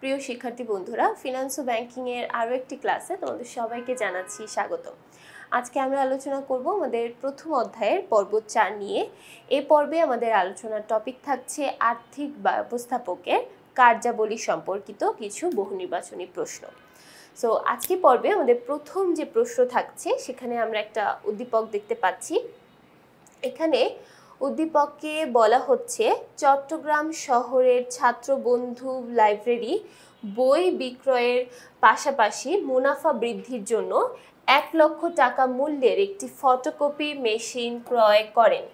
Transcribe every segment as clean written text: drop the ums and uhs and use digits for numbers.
প্রিয় শিক্ষার্থী বন্ধুরা, ফিনান্স ও ব্যাংকিং এর আরো একটি ক্লাসে তোমাদের সবাইকে জানাচ্ছি স্বাগত। আজকে আমরা আলোচনা করব আমাদের প্রথম অধ্যায়ের পর্ব 4 নিয়ে। এই পর্বে আমাদের আলোচনার টপিক থাকছে আর্থিক ব্যবস্থাপকের কার্যাবলী সম্পর্কিত কিছু বহু নির্বাচনী প্রশ্ন। সো আজকে পর্বে আমাদের প্রথম যে প্রশ্ন থাকছে সেখানে আমরা একটা উদ্দীপক দেখতে পাচ্ছি। এখানে উদ্দীপকে বলা হচ্ছে চট্টগ্রাম শহরের ছাত্রবন্ধু লাইব্রেরি বই বিক্রয়ের পাশাপাশি মুনাফা বৃদ্ধির জন্য 1 লক্ষ টাকা মূল্যের একটি ফটোকপি মেশিন ক্রয় করেন।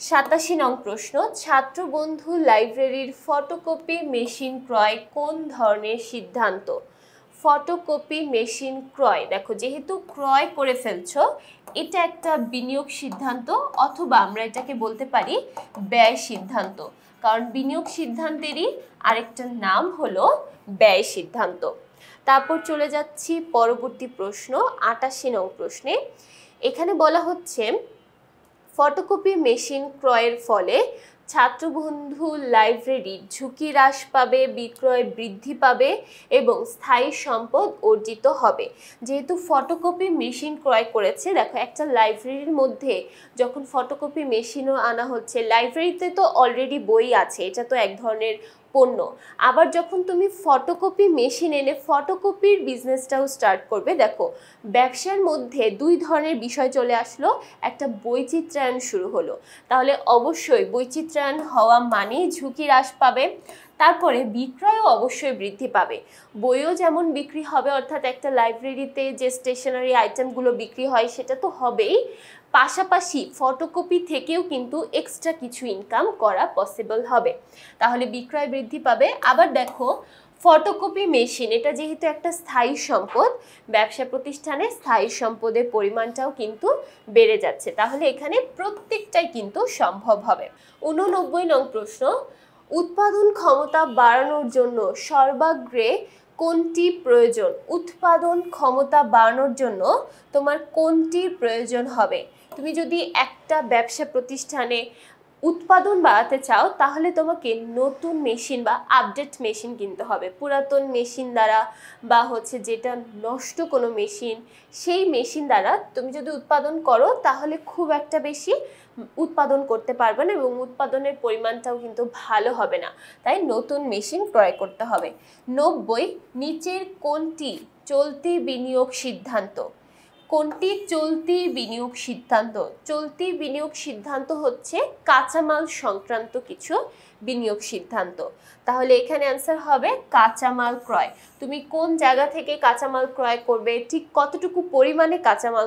87 নং প্রশ্ন, ছাত্রবন্ধু লাইব্রেরির ফটোকপি মেশিন ক্রয় কোন ধরনের সিদ্ধান্ত? ফটোকপি মেশিন ক্রয়, দেখো যেহেতু ক্রয় করে ফেলছো, এটা একটা বিনিয়োগ সিদ্ধান্ত অথবা আমরা এটাকে বলতে পারি ব্যয় সিদ্ধান্ত, কারণ বিনিয়োগ সিদ্ধান্তেরই আরেকটা নাম হলো ব্যয় সিদ্ধান্ত। তারপর চলে যাচ্ছি পরবর্তী প্রশ্ন 88 নং প্রশ্নে। এখানে বলা হচ্ছে ফটোকপি মেশিন ক্রয়ের ফলে ছাত্রবন্ধু লাইব্রেরির ঝুঁকি হ্রাস পাবে, বিক্রয় বৃদ্ধি পাবে এবং স্থায়ী সম্পদ অর্জিত হবে। যেহেতু ফটোকপি মেশিন ক্রয় করেছে, দেখো একটা লাইব্রেরির মধ্যে যখন ফটোকপি মেশিনও আনা হচ্ছে, লাইব্রেরিতে তো অলরেডি বই আছে, এটা তো এক ধরনের পণ্য। আবার যখন তুমি ফটোকপি মেশিন এনে ফটোকপির বিজনেসটাও স্টার্ট করবে, দেখো ব্যবসার মধ্যে দুই ধরনের বিষয় চলে আসলো, একটা বৈচিত্র্যায়ন শুরু হলো। তাহলে অবশ্যই বৈচিত্র্যায়ন হওয়া মানেই ঝুঁকি হ্রাস পাবে, তারপরে বিক্রয়ও অবশ্যই বৃদ্ধি পাবে। বইও যেমন বিক্রি হবে, অর্থাৎ একটা লাইব্রেরিতে যে স্টেশনারি আইটেমগুলো বিক্রি হয় সেটা তো হবেই, পাশাপাশি ফটোকপি থেকেও কিন্তু এক্সট্রা কিছু ইনকাম করা পসিবল হবে, তাহলে বিক্রয় বৃদ্ধি পাবে। আবার দেখো ফটোকপি মেশিন, এটা যেহেতু একটা স্থায়ী সম্পদ, ব্যবসা প্রতিষ্ঠানে স্থায়ী সম্পদের পরিমাণটাও কিন্তু বেড়ে যাচ্ছে, তাহলে এখানে প্রত্যেকটাই কিন্তু সম্ভব হবে। 89 নং প্রশ্ন, উৎপাদন ক্ষমতা বাড়ানোর জন্য সর্বাগ্রে কোনটি প্রয়োজন? উৎপাদন ক্ষমতা বাড়ানোর জন্য তোমার কোনটির প্রয়োজন হবে? তুমি যদি একটা ব্যবসা প্রতিষ্ঠানে উৎপাদন বাড়াতে চাও, তাহলে তোমাকে নতুন মেশিন বা আপডেট মেশিন কিনতে হবে। পুরাতন মেশিন দ্বারা বা যেটা নষ্ট কোনো মেশিন, সেই মেশিন দ্বারা তুমি যদি উৎপাদন করো তাহলে খুব একটা বেশি উৎপাদন করতে পারবে না এবং উৎপাদনের পরিমাণটাও কিন্তু ভালো হবে না, তাই নতুন মেশিন ক্রয় করতে হবে। 90, নিচের কোনটি চলতি বিনিয়োগ সিদ্ধান্ত? কোনটি চলতি বিনিয়োগ সিদ্ধান্ত? চলতি বিনিয়োগ সিদ্ধান্ত হচ্ছে কাঁচামাল সংক্রান্ত কিছু বিনিয়োগ সিদ্ধান্ত, তাহলে এখানে অ্যান্সার হবে কাঁচামাল ক্রয়। তুমি কোন জায়গা থেকে কাঁচামাল ক্রয় করবে, ঠিক কতটুকু পরিমাণে কাঁচামাল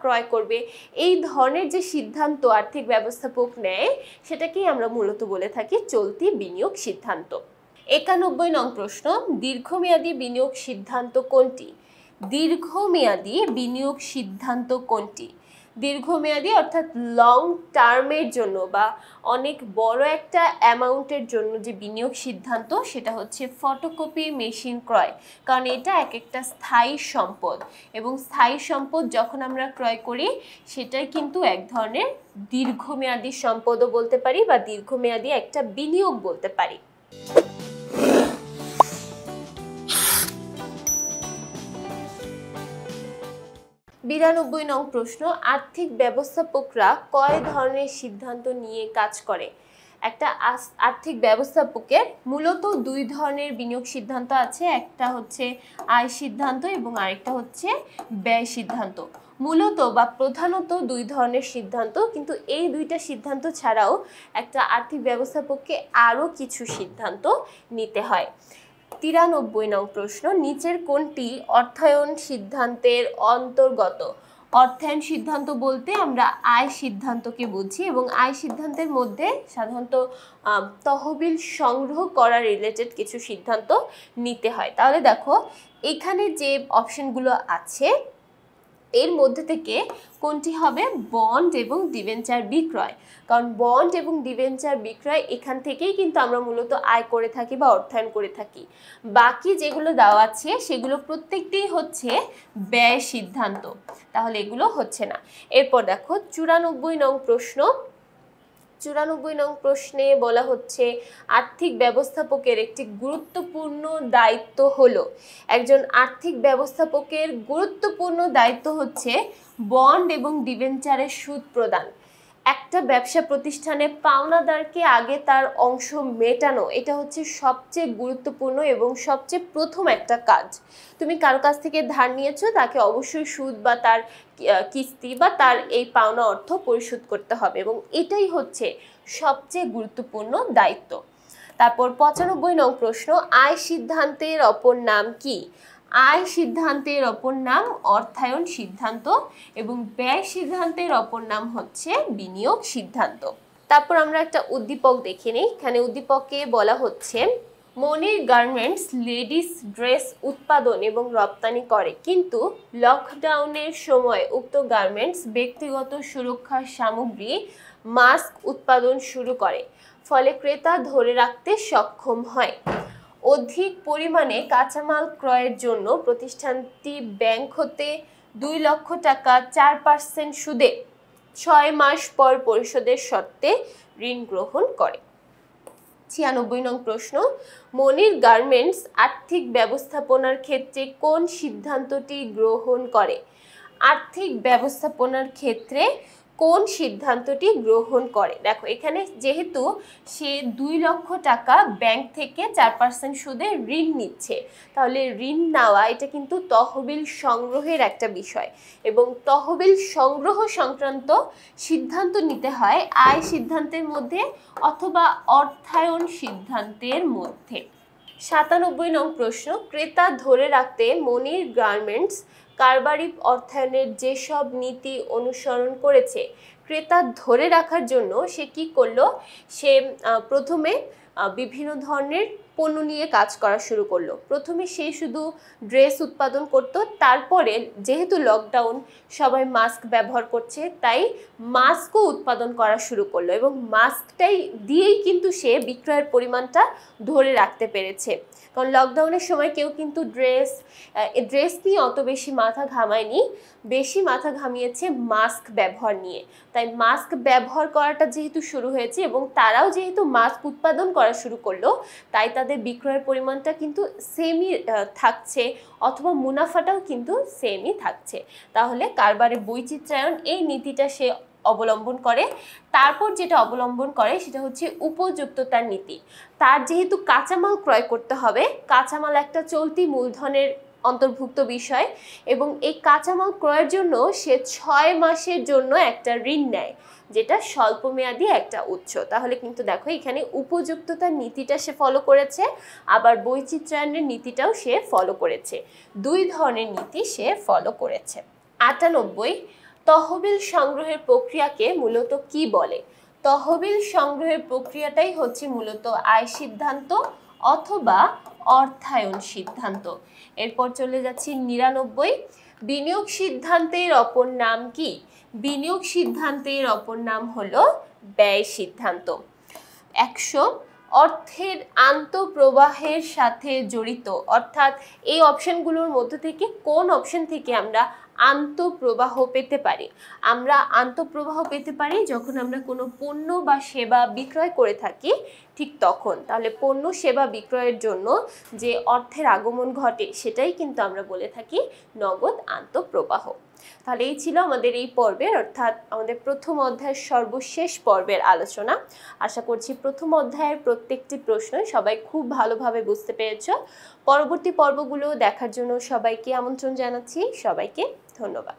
ক্রয় করবে, এই ধরনের যে সিদ্ধান্ত আর্থিক ব্যবস্থাপক নেয় সেটাকেই আমরা মূলত বলে থাকি চলতি বিনিয়োগ সিদ্ধান্ত। 91 নং প্রশ্ন, দীর্ঘমেয়াদী বিনিয়োগ সিদ্ধান্ত কোনটি? দীর্ঘমেয়াদী বিনিয়োগ সিদ্ধান্ত কোনটি? দীর্ঘমেয়াদী অর্থাৎ লং টার্মের জন্য বা অনেক বড় একটা অ্যামাউন্টের জন্য যে বিনিয়োগ সিদ্ধান্ত, সেটা হচ্ছে ফটোকপি মেশিন ক্রয়, কারণ এটা এক একটা স্থায়ী সম্পদ এবং স্থায়ী সম্পদ যখন আমরা ক্রয় করি সেটাই কিন্তু এক ধরনের দীর্ঘমেয়াদী সম্পদও বলতে পারি বা দীর্ঘমেয়াদী একটা বিনিয়োগ বলতে পারি। 92 নং প্রশ্ন, আর্থিক ব্যবস্থাপকরা কয় ধরনের সিদ্ধান্ত নিয়ে কাজ করে? একটা আর্থিক ব্যবস্থাপকের মূলত দুই ধরনের বিনিয়োগ সিদ্ধান্ত আছে, একটা হচ্ছে আয় সিদ্ধান্ত এবং আরেকটা হচ্ছে ব্যয় সিদ্ধান্ত। মূলত বা প্রধানত দুই ধরনের সিদ্ধান্ত, কিন্তু এই দুইটা সিদ্ধান্ত ছাড়াও একটা আর্থিক ব্যবস্থাপককে আরও কিছু সিদ্ধান্ত নিতে হয়। 93 নং প্রশ্ন, নিচের কোনটি অর্থায়ন সিদ্ধান্তের অন্তর্গত? অর্থায়ন সিদ্ধান্ত বলতে আমরা আয় সিদ্ধান্তকে বুঝি এবং আয় সিদ্ধান্তের মধ্যে সাধারণত তহবিল সংগ্রহ করা রিলেটেড কিছু সিদ্ধান্ত নিতে হয়। তাহলে দেখো এখানে যে অপশনগুলো আছে এর মধ্যে থেকে কোনটি হবে? বন্ড এবং ডিবেঞ্চার বিক্রয়, কারণ বন্ড এবং ডিবেঞ্চার বিক্রয় এখান থেকেই কিন্তু আমরা মূলত আয় করে থাকি বা অর্থায়ন করে থাকি। বাকি যেগুলো দেওয়া আছে সেগুলো প্রত্যেকটাই হচ্ছে ব্যয় সিদ্ধান্ত, তাহলে এগুলো হচ্ছে না। এরপর দেখো 94 নং প্রশ্ন, 94 নং প্রশ্নে বলা হচ্ছে আর্থিক ব্যবস্থাপকের একটি গুরুত্বপূর্ণ দায়িত্ব হলো। একজন আর্থিক ব্যবস্থাপকের গুরুত্বপূর্ণ দায়িত্ব হচ্ছে বন্ড এবং ডিবেঞ্চারের সুদ প্রদান। একটা ব্যবসা প্রতিষ্ঠানে পাওনাদারকে আগে তার অংশ মেটানো, এটা হচ্ছে সবচেয়ে গুরুত্বপূর্ণ এবং সবচেয়ে প্রথম একটা কাজ। তুমি কারো কাছ থেকে ধার নিয়েছো, তাকে অবশ্যই সুদ বা তার কিস্তি বা তার এই পাওনা অর্থ পরিশোধ করতে হবে এবং এটাই হচ্ছে সবচেয়ে গুরুত্বপূর্ণ দায়িত্ব। তারপর 95 নং প্রশ্ন, আয় সিদ্ধান্তের অপর নাম কি? আয় সিদ্ধান্তের অপর নাম অর্থায়ন সিদ্ধান্ত এবং ব্যয় সিদ্ধান্তের অপর নাম হচ্ছে বিনিয়োগ সিদ্ধান্ত। তারপর আমরা একটা উদ্দীপক দেখে নিই। এখানে উদ্দীপকে বলা হচ্ছে মনির গার্মেন্টস লেডিস ড্রেস উৎপাদন এবং রপ্তানি করে, কিন্তু লকডাউনের সময় উক্ত গার্মেন্টস ব্যক্তিগত সুরক্ষার সামগ্রী মাস্ক উৎপাদন শুরু করে, ফলে ক্রেতা ধরে রাখতে সক্ষম হয়। অধিক পরিমাণে কাঁচামাল ক্রয়ের জন্য প্রতিষ্ঠানটি ব্যাংক হতে 2 লক্ষ টাকা 4% সুদে 6 মাস পর পরিশোধের শর্তে ঋণ গ্রহণ করে। 96 নং প্রশ্ন, মনির গার্মেন্টস আর্থিক ব্যবস্থাপনার ক্ষেত্রে কোন সিদ্ধান্তটি গ্রহণ করে? আর্থিক ব্যবস্থাপনার ক্ষেত্রে কোন সিদ্ধান্তটি গ্রহণ করে? দেখো এখানে যেহেতু সে 2 লক্ষ টাকা ব্যাংক থেকে 4% সুদে ঋণ নিচ্ছে, তাহলে ঋণ নেওয়া এটা কিন্তু তহবিল সংগ্রহের একটা বিষয় এবং তহবিল সংগ্রহ সংক্রান্ত সিদ্ধান্ত নিতে হয় আয় সিদ্ধান্তের মধ্যে অথবা অর্থায়ন সিদ্ধান্তের মধ্যে। 97 নং প্রশ্ন, ক্রেতা ধরে রাখতে মনির গার্মেন্টস কারবারি অর্থায়নের যেসব নীতি অনুসরণ করেছে, ক্রেতা ধরে রাখার জন্য সে কি করলো? সে প্রথমে বিভিন্ন ধরনের পণ্য নিয়ে কাজ করা শুরু করলো। প্রথমে সে শুধু ড্রেস উৎপাদন করত, তারপরে যেহেতু লকডাউন সবাই মাস্ক ব্যবহার করছে তাই মাস্কও উৎপাদন করা শুরু করলো এবং মাস্কটাই দিয়েই কিন্তু সে বিক্রয়ের পরিমাণটা ধরে রাখতে পেরেছে। কারণ লকডাউনের সময় কেউ কিন্তু ড্রেস নিয়ে অত বেশি মাথা ঘামায়নি, বেশি মাথা ঘামিয়েছে মাস্ক ব্যবহার নিয়ে। তাই মাস্ক ব্যবহার করাটা যেহেতু শুরু হয়েছে এবং তারাও যেহেতু মাস্ক উৎপাদন করা শুরু করলো, তাই তাদের বিক্রয়ের পরিমাণটা কিন্তু সেমই থাকছে অথবা মুনাফাটাও কিন্তু সেমই থাকছে। তাহলে কারবারে বৈচিত্র্যায়ন এই নীতিটা সে অবলম্বন করে। তারপর যেটা অবলম্বন করে সেটা হচ্ছে উপযুক্ততার নীতি। তার যেহেতু কাঁচামাল ক্রয় করতে হবে, কাঁচামাল একটা চলতি মূলধনের অন্তর্ভুক্ত বিষয় এবং এই কাঁচামাল ক্রয়ের জন্য সে 6 মাসের জন্য একটা ঋণ নেয়, যেটা স্বল্পমেয়াদী একটা উৎস। তাহলে কিন্তু দেখো এখানে উপযুক্ততার নীতিটা সে ফলো করেছে, আবার বৈচিত্র্যায়নের নীতিটাও সে ফলো করেছে। 2 ধরনের নীতি সে ফলো করেছে। 98, তহবিল সংগ্রহের প্রক্রিয়াকে মূলত কি বলে? তহবিল সংগ্রহের প্রক্রিয়াটাই হচ্ছে মূলত আয় সিদ্ধান্ত অথবা অর্থায়ন সিদ্ধান্ত। এরপর চলে যাচ্ছি 99, বিনিয়োগ সিদ্ধান্তের অপর নাম কি? বিনিয়োগ সিদ্ধান্তের অপর নাম হলো ব্যয় সিদ্ধান্ত। 100, অর্থের আন্তঃপ্রবাহের সাথে জড়িত, অর্থাৎ এই অপশনগুলোর মধ্যে থেকে কোন অপশন থেকে আমরা আন্তঃপ্রবাহ পেতে পারি? আমরা আন্তঃপ্রবাহ পেতে পারি যখন আমরা কোনো পণ্য বা সেবা বিক্রয় করে থাকি, ঠিক তখন। তাহলে পণ্য সেবা বিক্রয়ের জন্য যে অর্থের আগমন ঘটে সেটাই কিন্তু আমরা বলে থাকি নগদ আন্তঃপ্রবাহ। তাহলে এই ছিল আমাদের এই পর্বের, অর্থাৎ আমাদের প্রথম অধ্যায়ের সর্বশেষ পর্বের আলোচনা। আশা করছি প্রথম অধ্যায়ের প্রত্যেকটি প্রশ্নই সবাই খুব ভালোভাবে বুঝতে পেরেছ। পরবর্তী পর্বগুলো দেখার জন্য সবাইকে আমন্ত্রণ জানাচ্ছি। সবাইকে ধন্যবাদ।